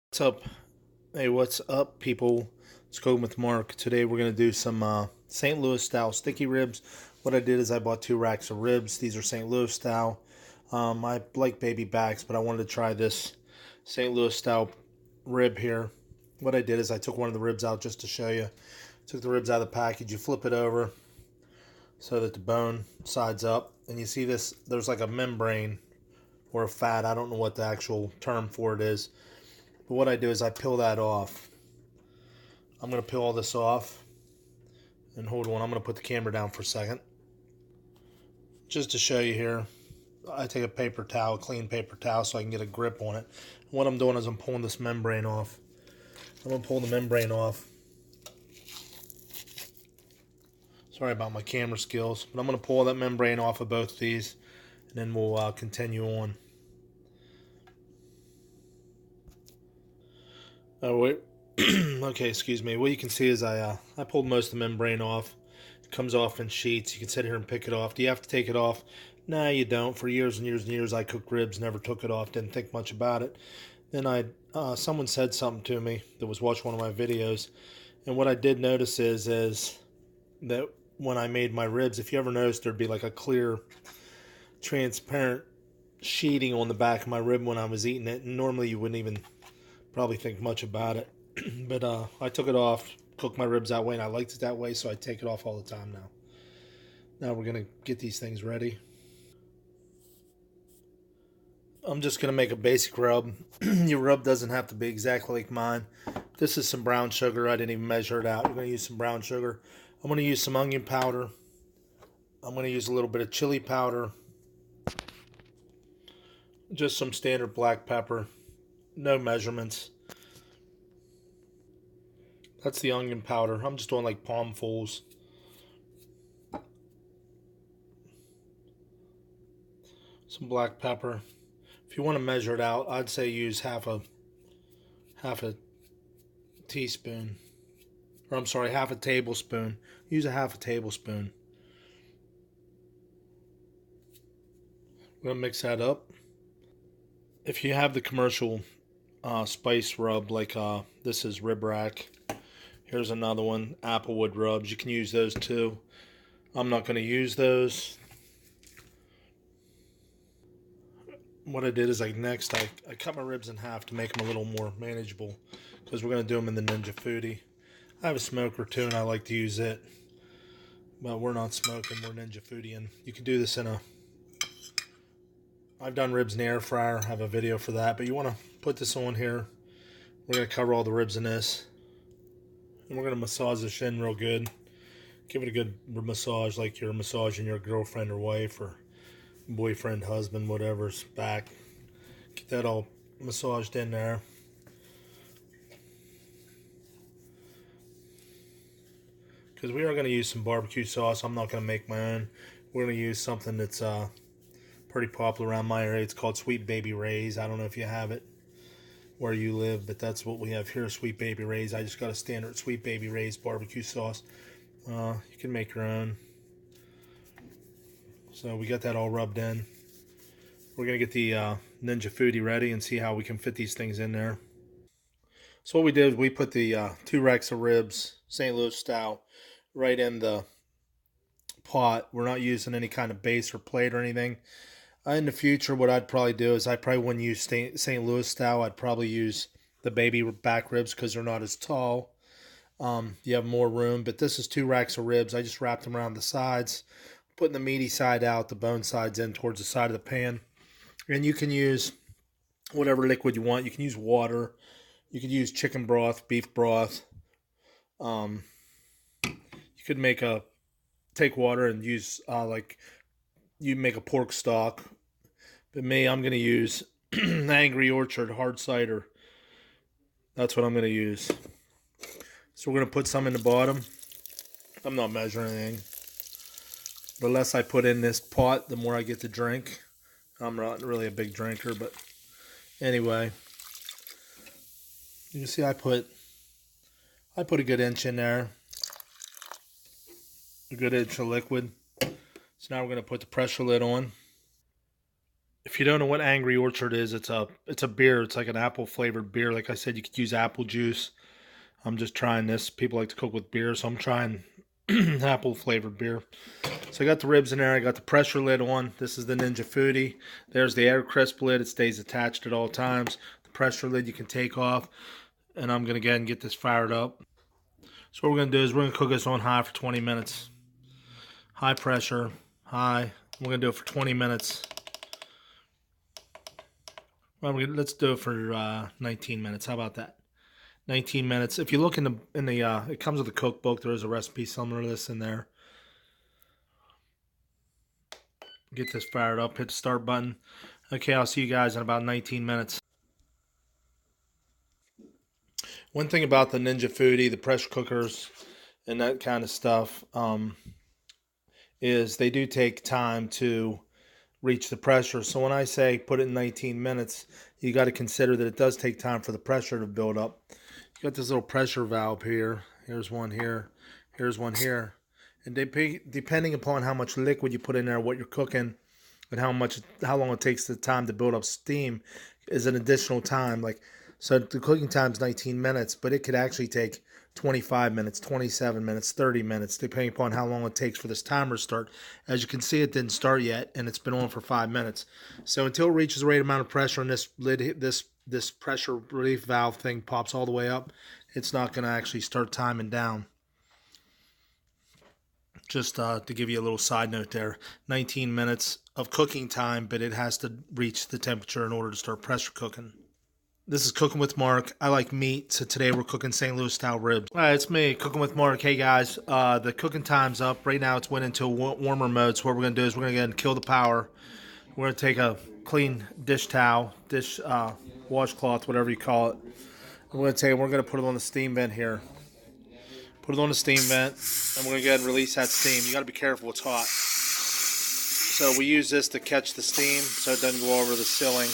What's up? Hey, what's up, people? It's Cooking with Mark. Today we're going to do some St. Louis style sticky ribs. What I did is I bought 2 racks of ribs. These are St. Louis style. I like baby backs, but I wanted to try this St. Louis style rib here. What I did is I took one of the ribs out just to show you. Took the ribs out of the package. You flip it over so that the bone sides up. And you see this, there's like a membrane or a fat. I don't know what the actual term for it is. But what I do is I peel that off. I'm going to peel all this off. And hold on, I'm going to put the camera down for a second. Just to show you here, I take a paper towel, clean paper towel, so I can get a grip on it. And what I'm doing is I'm pulling this membrane off. I'm going to pull the membrane off. Sorry about my camera skills, but I'm going to pull that membrane off of both of these, and then we'll continue on. Oh, wait. Okay, excuse me. What you can see is I pulled most of the membrane off. It comes off in sheets. You can sit here and pick it off. Do you have to take it off? No, you don't. For years and years and years, I cooked ribs, never took it off, didn't think much about it. Then someone said something to me that was watching one of my videos, and what I did notice is that when I made my ribs, if you ever noticed, there'd be like a clear, transparent sheeting on the back of my rib when I was eating it, and normally you wouldn't even probably think much about it. But I took it off, cooked my ribs that way, and I liked it that way, so I take it off all the time now. Now we're going to get these things ready. I'm just going to make a basic rub. Your rub doesn't have to be exactly like mine. This is some brown sugar. I didn't even measure it out. You're going to use some brown sugar. I'm going to use some onion powder. I'm going to use a little bit of chili powder. Just some standard black pepper. No measurements. That's the onion powder. I'm just doing like palmfuls. Some black pepper. If you want to measure it out, I'd say use half a teaspoon. Or I'm sorry, half a tablespoon. Use a half a tablespoon. We're gonna mix that up. If you have the commercial spice rub, like this is Rib Rack. Here's another one, Applewood rubs. You can use those too. I'm not gonna use those. What I did is I cut my ribs in half to make them a little more manageable because we're gonna do them in the Ninja Foodi. I have a smoker too, and I like to use it. But we're not smoking, we're Ninja Foodi, and you can do this in a... I've done ribs in the air fryer, I have a video for that, but you want to put this on here. We're going to cover all the ribs in this. And we're going to massage this in real good. Give it a good massage like you're massaging your girlfriend or wife or boyfriend, husband, whatever's back. Get that all massaged in there. Because we are going to use some barbecue sauce. I'm not going to make my own. We're going to use something that's pretty popular around my area. It's called Sweet Baby Ray's. I don't know if you have it where you live, but that's what we have here, Sweet Baby Ray's. I just got a standard Sweet Baby Ray's barbecue sauce. You can make your own. So we got that all rubbed in. We're going to get the Ninja Foodi ready and see how we can fit these things in there. So what we did is we put the 2 racks of ribs, St. Louis style, right in the pot. We're not using any kind of base or plate or anything. In the future, what I'd probably do is I probably wouldn't use St. Louis style. I'd probably use the baby back ribs because they're not as tall. You have more room, but this is 2 racks of ribs. I just wrapped them around the sides, putting the meaty side out, the bone sides in towards the side of the pan. And you can use whatever liquid you want. You can use water. You could use chicken broth, beef broth. You could take water and use like you make a pork stock. But me, I'm going to use Angry Orchard hard cider. That's what I'm going to use. So we're going to put some in the bottom. I'm not measuring anything. The less I put in this pot, the more I get to drink. I'm not really a big drinker, but anyway. You can see I put a good inch in there. A good inch of liquid. So now we're going to put the pressure lid on. If you don't know what Angry Orchard is, it's a beer. It's like an apple flavored beer. Like I said, you could use apple juice. I'm just trying this. People like to cook with beer, so I'm trying apple flavored beer. So I got the ribs in there. I got the pressure lid on. This is the Ninja Foodi. There's the air crisp lid. It stays attached at all times. The pressure lid you can take off. And I'm going to go ahead and get this fired up. So what we're going to do is we're going to cook this on high for 20 minutes. High pressure, high. We're going to do it for 20 minutes. Well, let's do it for 19 minutes. How about that? 19 minutes. If you look in the it comes with a cookbook. There is a recipe similar to this in there. Get this fired up. Hit the start button. Okay, I'll see you guys in about 19 minutes. One thing about the Ninja Foodi, the pressure cookers, and that kind of stuff, is they do take time to reach the pressure. So when I say put it in 19 minutes, you got to consider that it does take time for the pressure to build up. You got this little pressure valve here. Here's one here. Here's one here. And depending upon how much liquid you put in there, what you're cooking, and how long it takes the time to build up steam, is an additional time. Like, so the cooking time is 19 minutes, but it could actually take 25 minutes, 27 minutes, 30 minutes, depending upon how long it takes for this timer to start. As you can see, it didn't start yet, and it's been on for 5 minutes. So until it reaches the right amount of pressure and this lid, this pressure relief valve thing pops all the way up, it's not going to actually start timing down. Just to give you a little side note there, 19 minutes of cooking time, but it has to reach the temperature in order to start pressure cooking. This is Cooking with Mark. I like meat, so today we're cooking St. Louis style ribs. All right, it's me, Cooking with Mark. Hey guys, the cooking time's up. Right now it's went into warmer mode, so what we're going to do is we're going to go ahead and kill the power. We're going to take a clean dish towel, washcloth, whatever you call it. We're going to put it on the steam vent here. Put it on the steam vent, and we're going to go ahead and release that steam. You got to be careful, it's hot. So we use this to catch the steam so it doesn't go over the ceiling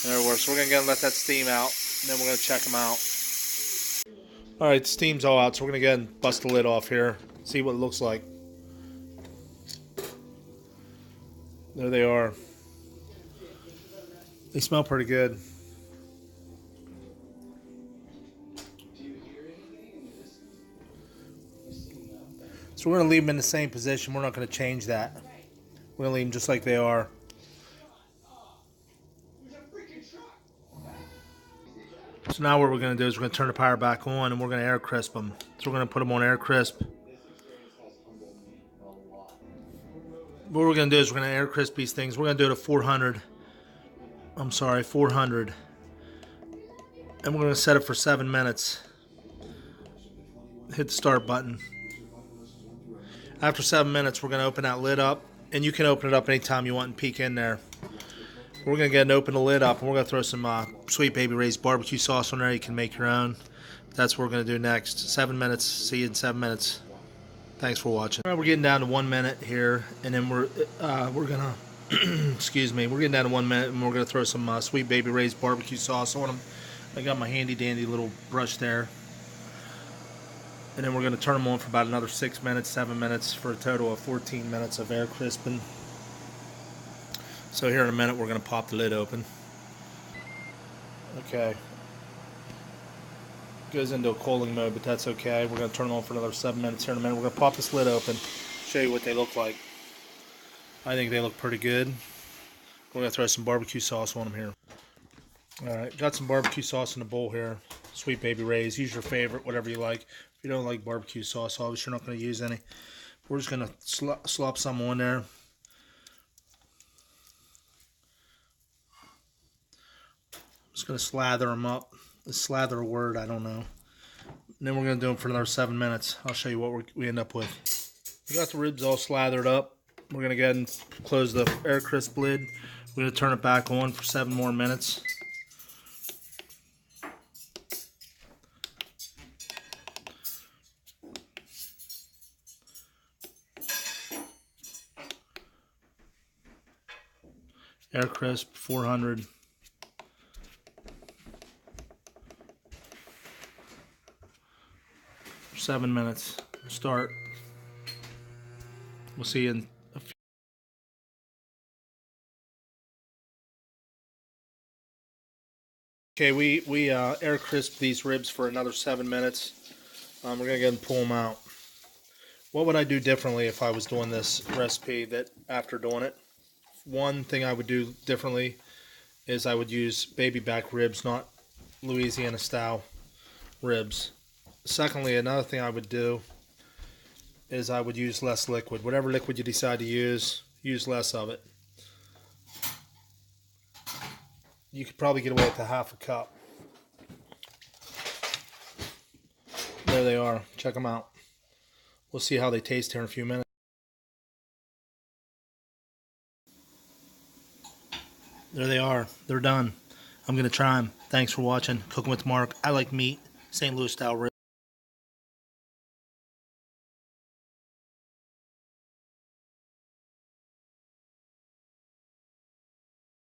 and everywhere. So we're going to go ahead and let that steam out, and then we're going to check them out. All right, the steam's all out, so we're going to go ahead and bust the lid off here, see what it looks like. There they are. They smell pretty good. So we're going to leave them in the same position. We're not going to change that. We're going to leave them just like they are. So now what we're going to do is we're going to turn the power back on and we're going to air crisp them. So we're going to put them on air crisp. What we're going to do is we're going to air crisp these things. We're going to do it at 400. 400. And we're going to set it for 7 minutes. Hit the start button. After 7 minutes, we're going to open that lid up. And you can open it up anytime you want and peek in there. We're going to get and open the lid up, and we're going to throw some Sweet Baby Ray's barbecue sauce on there. You can make your own. That's what we're going to do next. 7 minutes. See you in 7 minutes. Thanks for watching. All right, we're getting down to 1 minute here, and then we're going to, excuse me, we're getting down to 1 minute, and we're going to throw some Sweet Baby Ray's barbecue sauce on them. I got my handy dandy little brush there. And then we're going to turn them on for about another 6 minutes, 7 minutes, for a total of 14 minutes of air crisping. So here in a minute, we're going to pop the lid open. Okay. Goes into a cooling mode, but that's okay. We're going to turn it on for another 7 minutes here in a minute. We're going to pop this lid open, show you what they look like. I think they look pretty good. We're going to throw some barbecue sauce on them here. Alright, got some barbecue sauce in the bowl here. Sweet Baby Ray's. Use your favorite, whatever you like. If you don't like barbecue sauce, obviously you're not going to use any. We're just going to slop some on there. Just going to slather them up. Slather a word, I don't know. And then we're going to do them for another 7 minutes. I'll show you what we end up with. We got the ribs all slathered up. We're going to go ahead and close the air crisp lid. We're going to turn it back on for 7 more minutes. Air crisp 400. For 7 minutes. Start. We'll see you in Okay, we air crisp these ribs for another 7 minutes. We're gonna go ahead and pull them out. What would I do differently if I was doing this recipe that after doing it? One thing I would do differently is I would use baby back ribs, not Louisiana style ribs. Secondly, another thing I would do is I would use less liquid. Whatever liquid you decide to use less of it. You could probably get away with a half a cup. There they are. Check them out. We'll see how they taste here in a few minutes. There they are. They're done. I'm going to try them. Thanks for watching. Cooking with Mark. I like meat. St. Louis style ribs.